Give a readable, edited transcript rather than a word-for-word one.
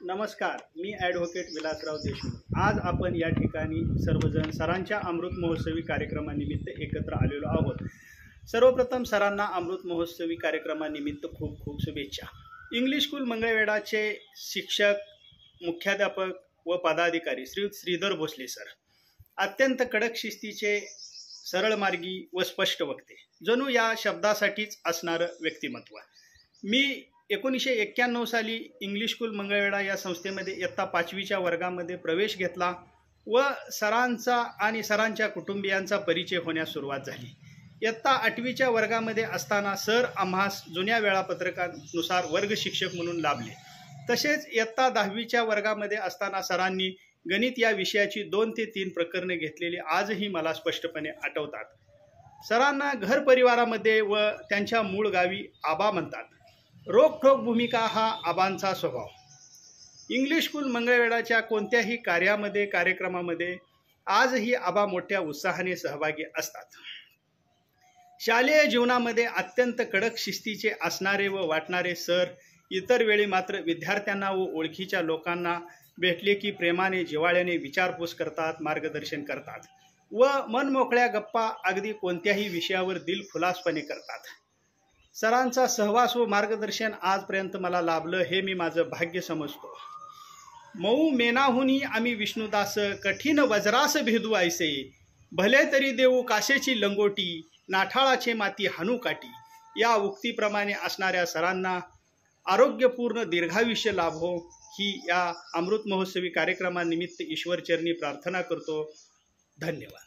नमस्कार, मी ॲडव्होकेट विलासराव देशमुख। आज आपण या ठिकाणी सर्वजण सरांच्या अमृत महोत्सवी कार्यक्रमानिमित्त एकत्र आलेलो आहोत। सर्वप्रथम सरांना अमृत महोत्सवी कार्यक्रमानिमित्त खूप खूप शुभेच्छा। इंग्लिश स्कूल मंगळवेढाचे शिक्षक, मुख्याध्यापक व पदाधिकारी श्री श्रीधर भोसले सर अत्यंत कडक शिस्तीचे, सरळ मार्गी व स्पष्ट वक्ते, जणू या शब्दासाठीच असणारं व्यक्तिमत्व। मी 1991 साली इंग्लिश स्कूल मंगळवेढा या संस्थेमध्ये इयत्ता 5वीच्या वर्गामध्ये प्रवेश घेतला व सरांचा आणि सरांच्या कुटुंबियांचा परिचय होण्यास सुरुवात झाली। इयत्ता 8वीच्या वर्गामध्ये असताना सर आम्हास जुन्या वेळापत्रकानुसार वर्ग शिक्षक म्हणून लाभले। तसेच इयत्ता 10वीच्या वर्गामध्ये असताना सरांनी गणित या विषयाची 2 ते 3 प्रकरणे घेतलेली आजही मला स्पष्टपणे आठवतात। सरांना घर परिवारामध्ये व त्यांच्या मूळ गावी आबा म्हणतात। रोखठोक भूमिका हा आबांचा स्वभाव। इंग्लिश स्कूल मंगळवेढाच्या कोणत्याही कार्यामध्ये, कार्यक्रमामध्ये आजही आबा मोठ्या उत्साहाने सहभागी असतात। शालेय जीवनामध्ये अत्यंत कडक शिस्तीचे असणारे व वाटणारे सर इतर वेळी मात्र विद्यार्थ्यांना व ओळखीच्या लोकांना भेटले की प्रेमाने, जिव्हाळ्याने विचारपूस करतात, मार्गदर्शन करतात व मनमोकळ्या गप्पा अगदी कोणत्याही विषयावर दिलखुलासपणे करतात। सरांचा सहवास व मार्गदर्शन आजपर्यंत मला लाभलं हे मी माझं भाग्य समजतो। मऊ मेनाहुनी आम्ही विष्णुदास, कठीण वज्रास भेदू ऐसे, भले तरी देऊ काशेची लंगोटी, नाठाळाचे माती हानू काठी, या उक्तीप्रमाणे असणाऱ्या सरांना आरोग्यपूर्ण दीर्घायुष्य लाभो ही या अमृत महोत्सवी कार्यक्रमानिमित्त ईश्वरचरणी प्रार्थना करतो। धन्यवाद।